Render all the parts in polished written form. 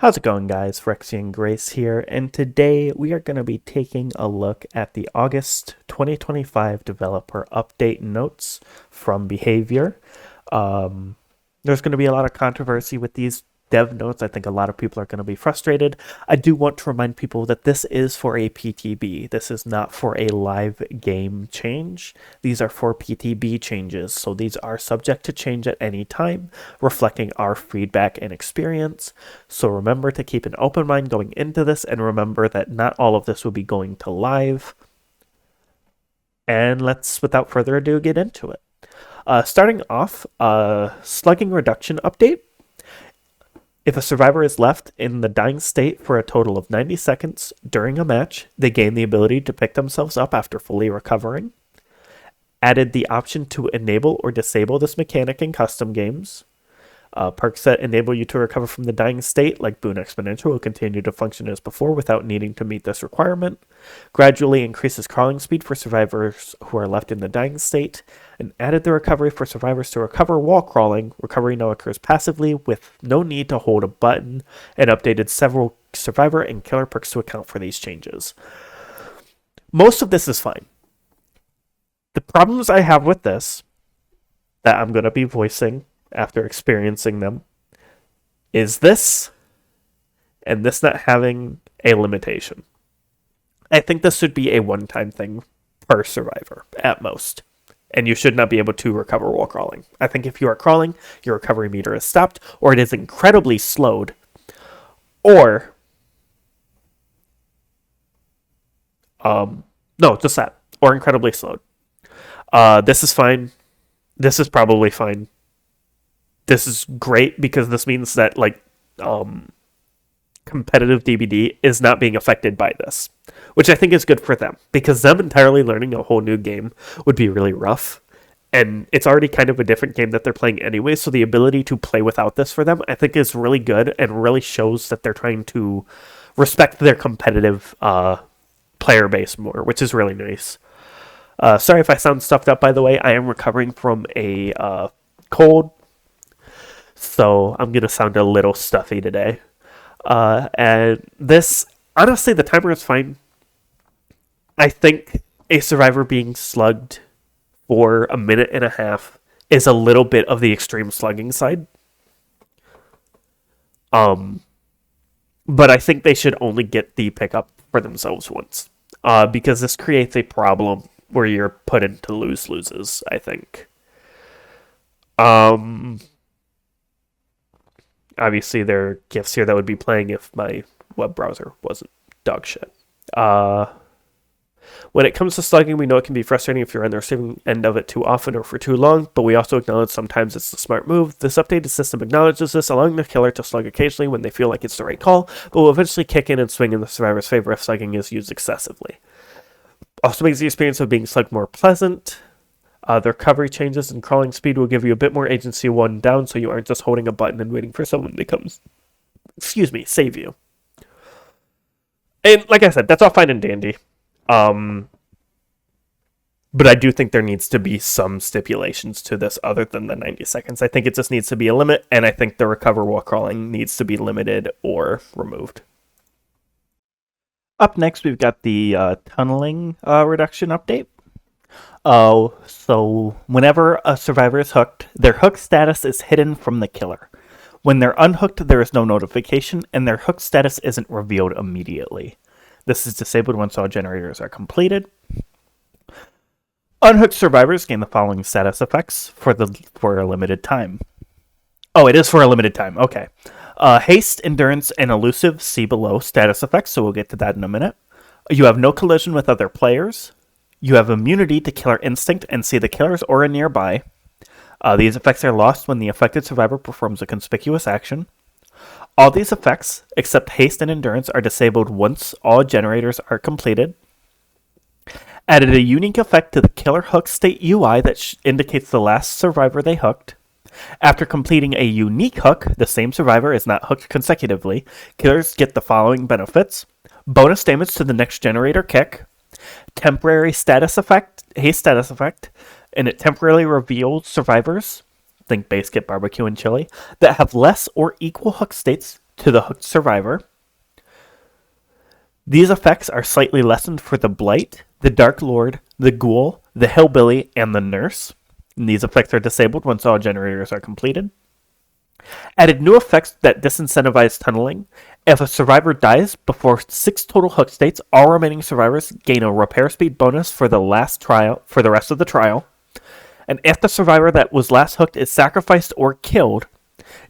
How's it going, guys? Rexian Grace here, and today we are going to be taking a look at the August 2025 developer update notes from Behavior. There's going to be a lot of controversy with these dev notes. I think a lot of people are going to be frustrated. I do want to remind people that this is for a PTB. This is not for a live game change. These are for PTB changes, so these are subject to change at any time, reflecting our feedback and experience. So remember to keep an open mind going into this, and remember that not all of this will be going to live. And let's, without further ado, get into it. Starting off, slugging reduction update. If a survivor is left in the dying state for a total of 90 seconds during a match, they gain the ability to pick themselves up after fully recovering. Added the option to enable or disable this mechanic in custom games. Perks that enable you to recover from the dying state, like Boon Exponential, will continue to function as before without needing to meet this requirement. Gradually increases crawling speed for survivors who are left in the dying state. And added the recovery for survivors to recover while crawling. Recovery now occurs passively with no need to hold a button, and updated several survivor and killer perks to account for these changes. Most of this is fine. The problems I have with this, that I'm going to be voicing after experiencing them, is this and this not having a limitation. I think this should be a one-time thing per survivor at most, and you should not be able to recover while crawling. I think if you are crawling, your recovery meter is stopped, or it is incredibly slowed, or no, just that, or incredibly slowed. This is fine. This is probably fine. This is great because this means that competitive DBD is not being affected by this, which I think is good for them, because them entirely learning a whole new game would be really rough, and it's already kind of a different game that they're playing anyway, so the ability to play without this for them I think is really good and really shows that they're trying to respect their competitive player base more, which is really nice. Sorry if I sound stuffed up, by the way. I am recovering from a cold, so I'm going to sound a little stuffy today. And this, honestly, the timer is fine. I think a survivor being slugged for a minute and a half is a little bit of the extreme slugging side. But I think they should only get the pickup for themselves once. Because this creates a problem where you're put into loses, I think. Obviously, there are gifts here that would be playing if my web browser wasn't dog shit. When it comes to slugging, we know it can be frustrating if you're on the receiving end of it too often or for too long, but we also acknowledge sometimes it's a smart move. This updated system acknowledges this, allowing the killer to slug occasionally when they feel like it's the right call, but will eventually kick in and swing in the survivor's favor if slugging is used excessively. Also makes the experience of being slugged more pleasant. The recovery changes and crawling speed will give you a bit more agency one down, so you aren't just holding a button and waiting for someone to come, save you. And like I said, that's all fine and dandy. But I do think there needs to be some stipulations to this other than the 90 seconds. I think it just needs to be a limit, and I think the recover while crawling needs to be limited or removed. Up next, we've got the tunneling reduction update. So whenever a survivor is hooked, their hook status is hidden from the killer. When they're unhooked, there is no notification, and their hook status isn't revealed immediately. This is disabled once all generators are completed. Unhooked survivors gain the following status effects for a limited time. Oh, it is for a limited time. Okay. Haste, endurance, and elusive see below status effects, so we'll get to that in a minute. You have no collision with other players. You have immunity to killer instinct and see the killer's aura nearby. These effects are lost when the affected survivor performs a conspicuous action. All these effects, except haste and endurance, are disabled once all generators are completed. Added a unique effect to the killer hook state UI that indicates the last survivor they hooked. After completing a unique hook, the same survivor is not hooked consecutively. Killers get the following benefits: bonus damage to the next generator kick, temporary status effect, haste status effect, and it temporarily reveals survivors, think Basekit, barbecue, and chili, that have less or equal hook states to the hooked survivor. These effects are slightly lessened for the Blight, the Dark Lord, the Ghoul, the Hillbilly, and the Nurse. And these effects are disabled once all generators are completed. Added new effects that disincentivize tunneling. If a survivor dies before 6 total hook states, all remaining survivors gain a repair speed bonus for the rest of the trial. And if the survivor that was last hooked is sacrificed or killed,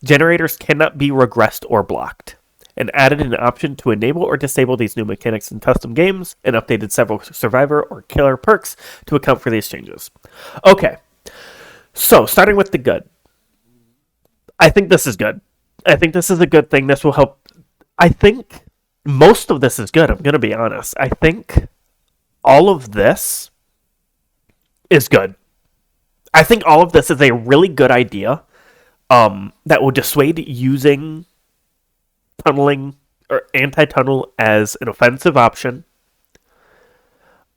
generators cannot be regressed or blocked. And added an option to enable or disable these new mechanics in custom games, and updated several survivor or killer perks to account for these changes. Okay, so starting with the good. I think this is good. I think this is a good thing. This will help. I think most of this is good, I'm going to be honest. I think all of this is good. I think all of this is a really good idea that will dissuade using tunneling or anti-tunnel as an offensive option.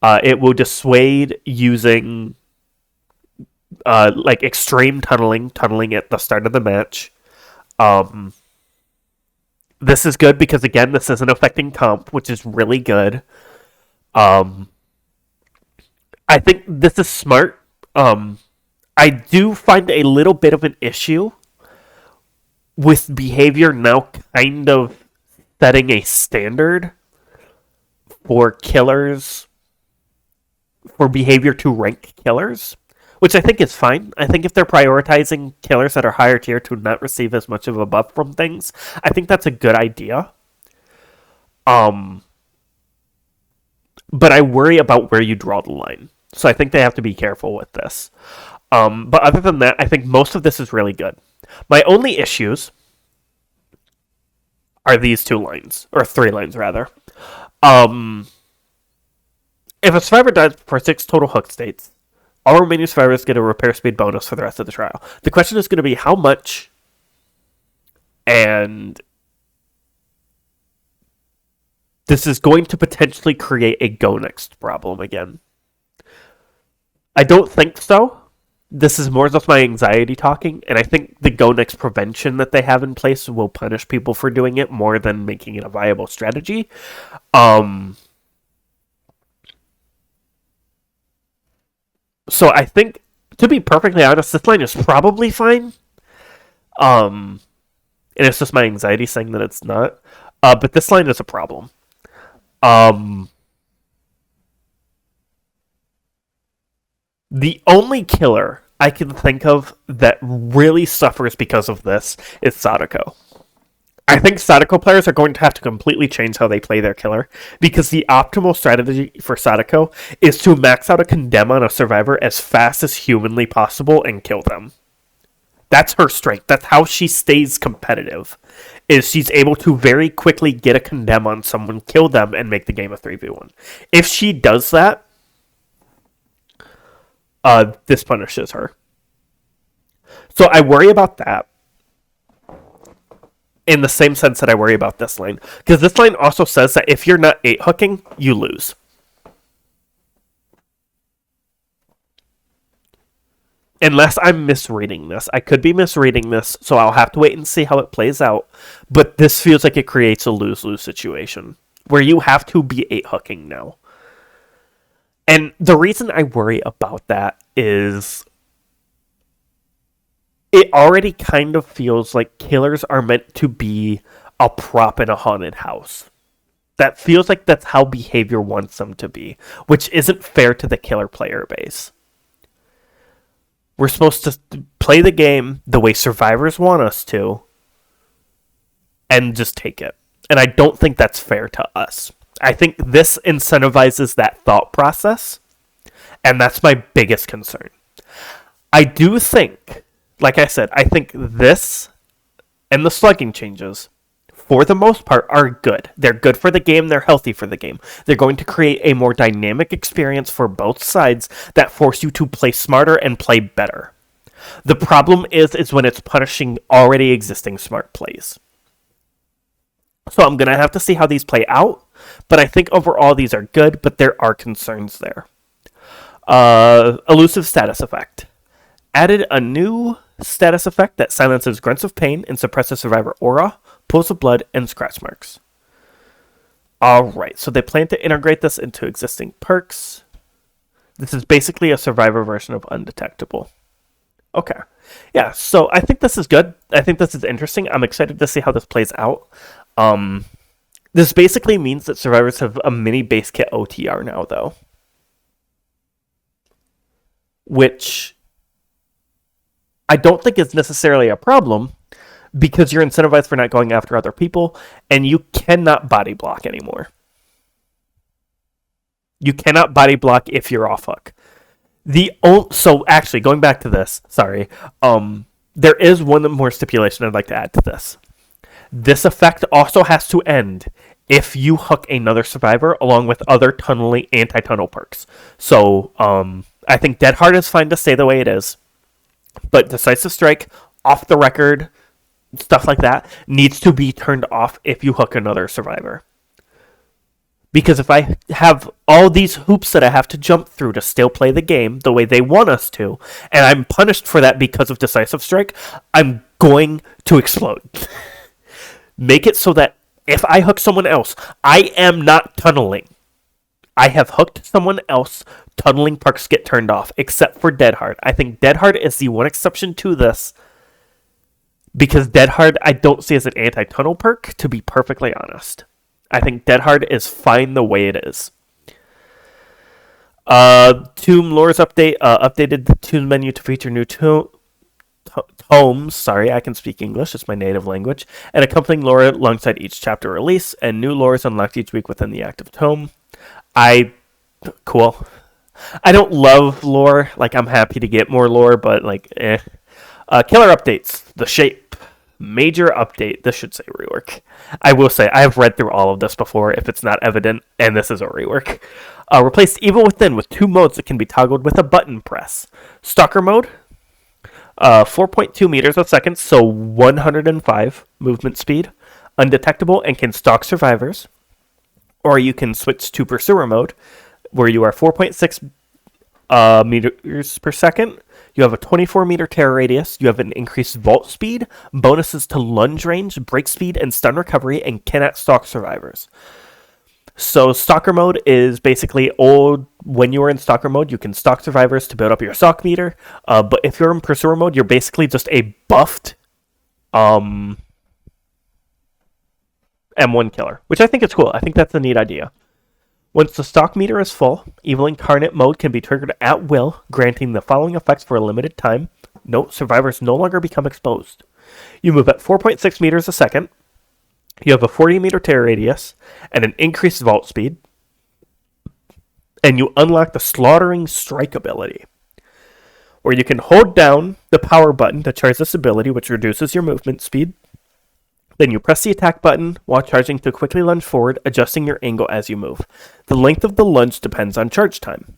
It will dissuade using like extreme tunneling at the start of the match. This is good because, again, this isn't affecting comp, which is really good. I think this is smart. I do find a little bit of an issue with behavior now kind of setting a standard for killers, for behavior to rank killers, which I think is fine. I think if they're prioritizing killers that are higher tier to not receive as much of a buff from things, I think that's a good idea. But I worry about where you draw the line. So I think they have to be careful with this. But other than that, I think most of this is really good. My only issues are these 2 lines, or 3 lines rather. If a survivor dies for 6 total hook states, all remaining survivors get a repair speed bonus for the rest of the trial. The question is going to be how much, and this is going to potentially create a go next problem again. I don't think so. This is more just my anxiety talking, and I think the go next prevention that they have in place will punish people for doing it more than making it a viable strategy. So I think, to be perfectly honest, this line is probably fine. And it's just my anxiety saying that it's not. But this line is a problem. The only killer I can think of that really suffers because of this is Sadako. I think Sadako players are going to have to completely change how they play their killer, because the optimal strategy for Sadako is to max out a condemn on a survivor as fast as humanly possible and kill them. That's her strength. That's how she stays competitive, is she's able to very quickly get a condemn on someone, kill them, and make the game a 3v1. If she does that, this punishes her. So I worry about that in the same sense that I worry about this line. Because this line also says that if you're not 8-hooking, you lose. Unless I'm misreading this. I could be misreading this, so I'll have to wait and see how it plays out. But this feels like it creates a lose-lose situation, where you have to be 8-hooking now. And the reason I worry about that is it already kind of feels like killers are meant to be a prop in a haunted house. That feels like that's how behavior wants them to be, which isn't fair to the killer player base. We're supposed to play the game the way survivors want us to, and just take it. And I don't think that's fair to us. I think this incentivizes that thought process, and that's my biggest concern. I do think, like I said, I think this and the slugging changes, for the most part, are good. They're good for the game, they're healthy for the game. They're going to create a more dynamic experience for both sides that force you to play smarter and play better. The problem is when it's punishing already existing smart plays. So I'm going to have to see how these play out. But I think overall these are good, but there are concerns there. Elusive status effect. Added a new status effect that silences grunts of pain and suppresses survivor aura pools of blood, and scratch marks. Alright, so they plan to integrate this into existing perks. This is basically a survivor version of undetectable. Okay. Yeah, so I think this is good. I think this is interesting. I'm excited to see how this plays out. This basically means that survivors have a mini Basekit OTR now, though. Which I don't think is necessarily a problem, because you're incentivized for not going after other people, and you cannot body block anymore. You cannot body block if you're off hook. So actually, going back to this, sorry, there is one more stipulation I'd like to add to this. This effect also has to end if you hook another survivor along with other tunneling anti-tunnel perks. So I think Dead Hard is fine to stay the way it is, but Decisive Strike, off the record, stuff like that, needs to be turned off if you hook another survivor. Because if I have all these hoops that I have to jump through to still play the game the way they want us to, and I'm punished for that because of Decisive Strike, I'm going to explode. Make it so that if I hook someone else, I am not tunneling. I have hooked someone else, tunneling perks get turned off, except for Dead Hard. I think Dead Hard is the one exception to this, because Dead Hard I don't see as an anti-tunnel perk, to be perfectly honest. I think Dead Hard is fine the way it is. Tomb Lore's update updated the Tomb menu to feature new tomes. Sorry, I can speak English. It's my native language. And accompanying lore alongside each chapter release, and new lore is unlocked each week within the active tome. Cool. I don't love lore. Like, I'm happy to get more lore, but killer updates. The Shape. Major update. This should say rework. I will say, I have read through all of this before if it's not evident, and this is a rework. Replaced Evil Within with 2 modes that can be toggled with a button press. Stalker mode, 4.2 meters a second, so 105 movement speed. Undetectable and can stalk survivors. Or you can switch to Pursuer mode, where you are 4.6 meters per second. You have a 24-meter terror radius. You have an increased vault speed, bonuses to lunge range, break speed, and stun recovery, and cannot stalk survivors. So Stalker mode is basically when you are in Stalker mode, you can stalk survivors to build up your stalk meter. But if you're in Pursuer mode, you're basically just a buffed M1 killer, which I think is cool. I think that's a neat idea. Once the stock meter is full, Evil Incarnate mode can be triggered at will, granting the following effects for a limited time. Note, survivors no longer become exposed. You move at 4.6 meters a second. You have a 40-meter terror radius and an increased vault speed. And you unlock the Slaughtering Strike ability, where you can hold down the power button to charge this ability, which reduces your movement speed. Then you press the attack button while charging to quickly lunge forward, adjusting your angle as you move. The length of the lunge depends on charge time.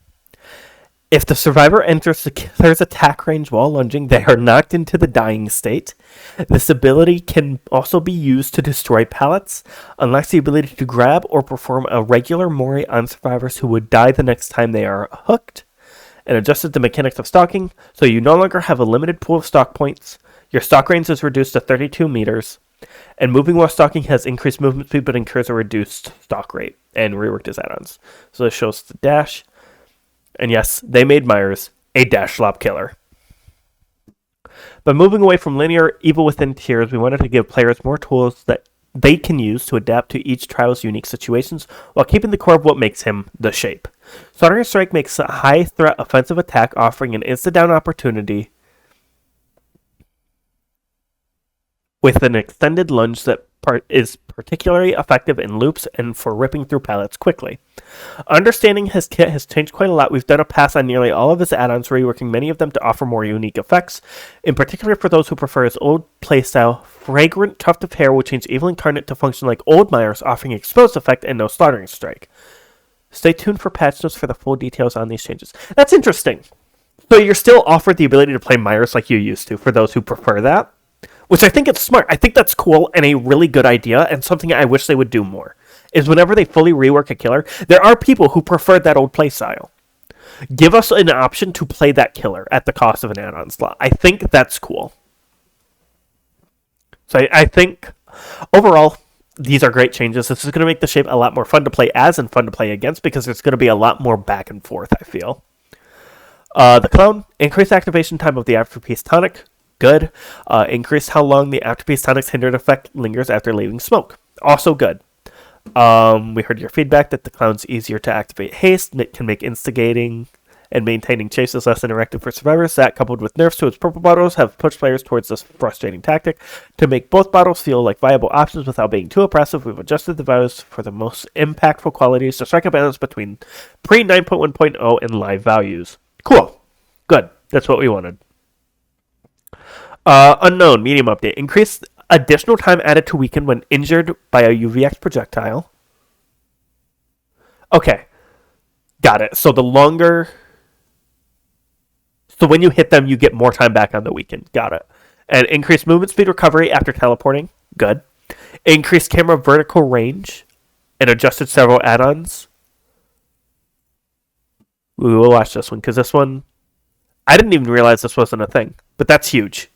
If the survivor enters the killer's attack range while lunging, they are knocked into the dying state. This ability can also be used to destroy pallets, unlocks the ability to grab or perform a regular mori on survivors who would die the next time they are hooked, and adjusted the mechanics of stalking, so you no longer have a limited pool of stalk points. Your stalk range is reduced to 32 meters. And moving while stalking has increased movement speed but incurs a reduced stalk rate, and reworked his add-ons. So this shows the dash. And yes, they made Myers a dash slop killer. By moving away from linear Evil Within tiers, we wanted to give players more tools that they can use to adapt to each trial's unique situations while keeping the core of what makes him the Shape. Slaughtering Strike makes a high-threat offensive attack, offering an insta-down opportunity with an extended lunge that is particularly effective in loops and for ripping through pallets quickly. Understanding his kit has changed quite a lot. We've done a pass on nearly all of his add-ons, reworking many of them to offer more unique effects. In particular, for those who prefer his old playstyle, Fragrant Tuft of Hair will change Evil Incarnate to function like old Myers, offering exposed effect and no Slaughtering Strike. Stay tuned for patch notes for the full details on these changes. That's interesting. So you're still offered the ability to play Myers like you used to, for those who prefer that. Which I think is smart. I think that's cool and a really good idea, and something I wish they would do more. Is whenever they fully rework a killer, there are people who prefer that old playstyle. Give us an option to play that killer at the cost of an add-on slot. I think that's cool. So I think Overall, these are great changes. This is going to make the shape a lot more fun to play as and fun to play against because there's going to be a lot more back and forth, I feel. The clown, increased activation time of the afterpiece tonic. Good. Increase how long the afterpiece tonic's hindered effect lingers after leaving smoke. Also good. We heard your feedback that the clown's easier to activate haste. It can make instigating and maintaining chases less interactive for survivors. That, coupled with nerfs to its purple bottles, have pushed players towards this frustrating tactic. To make both bottles feel like viable options without being too oppressive, we've adjusted the values for the most impactful qualities to strike a balance between pre 9.1.0 and live values. Cool. Good. That's what we wanted. Unknown, medium update. Increased additional time added to weaken when injured by a UVX projectile. Okay. Got it. So when you hit them, you get more time back on the weaken. Got it. And increased movement speed recovery after teleporting. Good. Increased camera vertical range and adjusted several add-ons. We will watch this one because this one, I didn't even realize this wasn't a thing, but that's huge.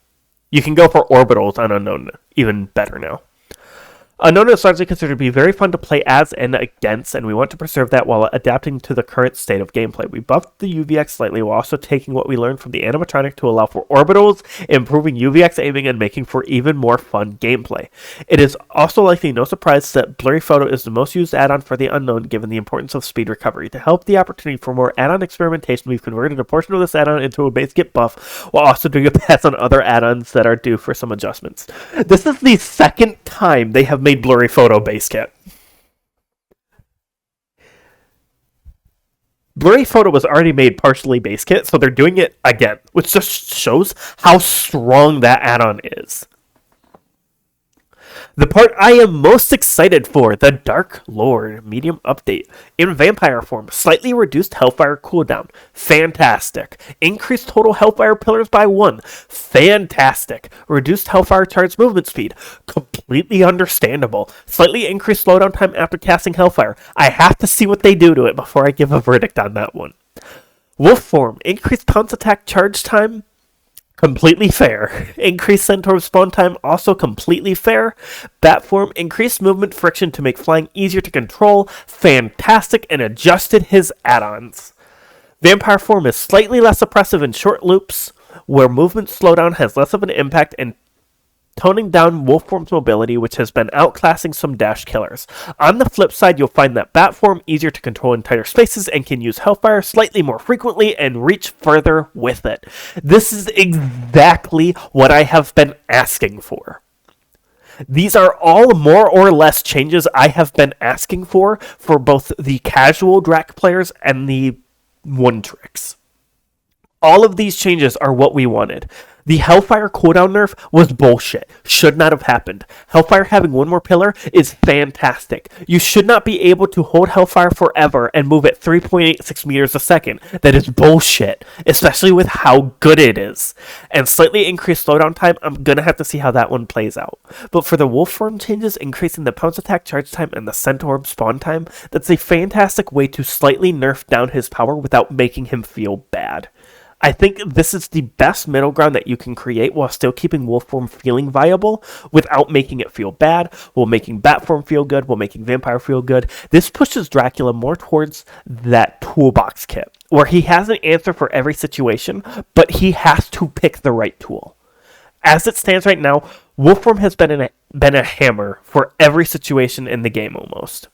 You can go for orbitals on Unknown even better now. Unknown is largely considered to be very fun to play as and against, and we want to preserve that while adapting to the current state of gameplay. We buffed the UVX slightly while also taking what we learned from the animatronic to allow for orbitals, improving UVX aiming, and making for even more fun gameplay. It is also likely no surprise that Blurry Photo is the most used add-on for the Unknown given the importance of speed recovery. To help the opportunity for more add-on experimentation, we've converted a portion of this add-on into a Basekit buff while also doing a pass on other add-ons that are due for some adjustments. This is the second time they have made Blurry Photo Basekit. Blurry Photo was already made partially Basekit, so they're doing it again, which just shows how strong that add-on is. The part I am most excited for, the Dark Lord medium update. In vampire form, slightly reduced Hellfire cooldown. Fantastic. Increased total Hellfire pillars by 1. Fantastic. Reduced Hellfire charge movement speed. Completely understandable. Slightly increased slowdown time after casting Hellfire. I have to see what they do to it before I give a verdict on that one. Wolf form, increased pounce attack charge time. Completely fair. Increased centaur spawn time, also completely fair. Bat form, increased movement friction to make flying easier to control. Fantastic, and adjusted his add-ons. Vampire form is slightly less oppressive in short loops, where movement slowdown has less of an impact, and toning down wolf form's mobility, which has been outclassing some dash killers. On the flip side, you'll find that bat form easier to control in tighter spaces and can use Hellfire slightly more frequently and reach further with it. This is exactly what I have been asking for. These are all more or less changes I have been asking for both the casual Drac players and the one tricks. All of these changes are what we wanted. The Hellfire cooldown nerf was bullshit. Should not have happened. Hellfire having one more pillar is fantastic. You should not be able to hold Hellfire forever and move at 3.86 meters a second. That is bullshit, especially with how good it is. And slightly increased slowdown time, I'm gonna have to see how that one plays out. But for the wolf form changes, increasing the pounce attack charge time and the centaur spawn time, that's a fantastic way to slightly nerf down his power without making him feel bad. I think this is the best middle ground that you can create while still keeping wolf form feeling viable without making it feel bad, while making bat form feel good, while making vampire feel good. This pushes Dracula more towards that toolbox kit, where he has an answer for every situation, but he has to pick the right tool. As it stands right now, wolf form has been a hammer for every situation in the game almost.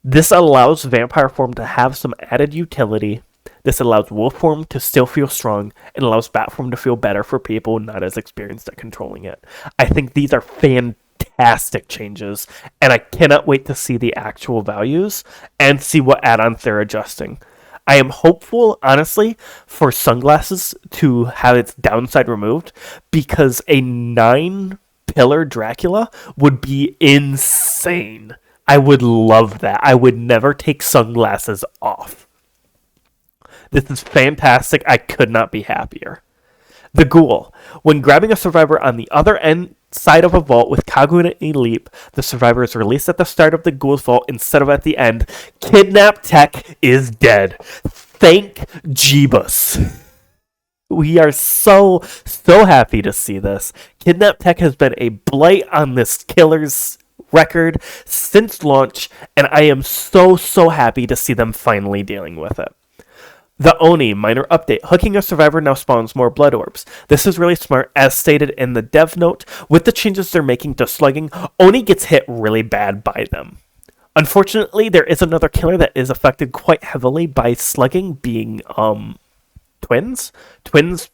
This allows vampire form to have some added utility. This allows wolf form to still feel strong and allows bat form to feel better for people not as experienced at controlling it. I think these are fantastic changes, and I cannot wait to see the actual values and see what add-ons they're adjusting. I am hopeful, honestly, for sunglasses to have its downside removed, because a 9-pillar Dracula would be insane. I would love that. I would never take sunglasses off. This is fantastic. I could not be happier. The Ghoul. When grabbing a survivor on the other end side of a vault with Kaguna Leap, the survivor is released at the start of the Ghoul's vault instead of at the end. Kidnap Tech is dead. Thank Jeebus. We are so happy to see this. Kidnap Tech has been a blight on this killer's record since launch, and I am so happy to see them finally dealing with it. The Oni, minor update. Hooking a survivor now spawns more blood orbs. This is really smart, as stated in the dev note. With the changes they're making to slugging, Oni gets hit really bad by them. Unfortunately, there is another killer that is affected quite heavily by slugging, being Twins. Twins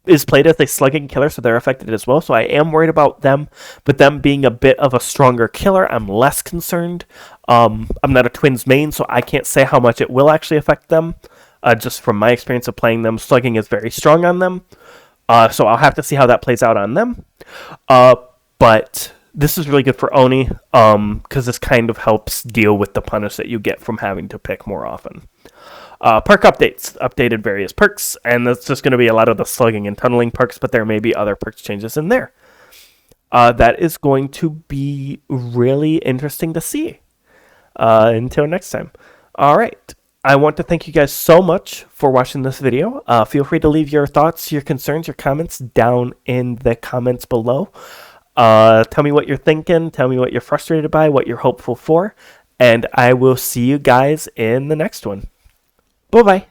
is played as a slugging killer, so they're affected as well. So I am worried about them, but them being a bit of a stronger killer, I'm less concerned. I'm not a Twins main, so I can't say how much it will actually affect them. Just from my experience of playing them, slugging is very strong on them. So I'll have to see how that plays out on them. But this is really good for Oni, because this kind of helps deal with the punish that you get from having to pick more often. Perk updates. Updated various perks, and that's just going to be a lot of the slugging and tunneling perks, but there may be other perks changes in there. That is going to be really interesting to see. Until next time. All right. I want to thank you guys so much for watching this video. Feel free to leave your thoughts, your concerns, your comments down in the comments below. Tell me what you're thinking. Tell me what you're frustrated by, what you're hopeful for. And I will see you guys in the next one. Bye-bye.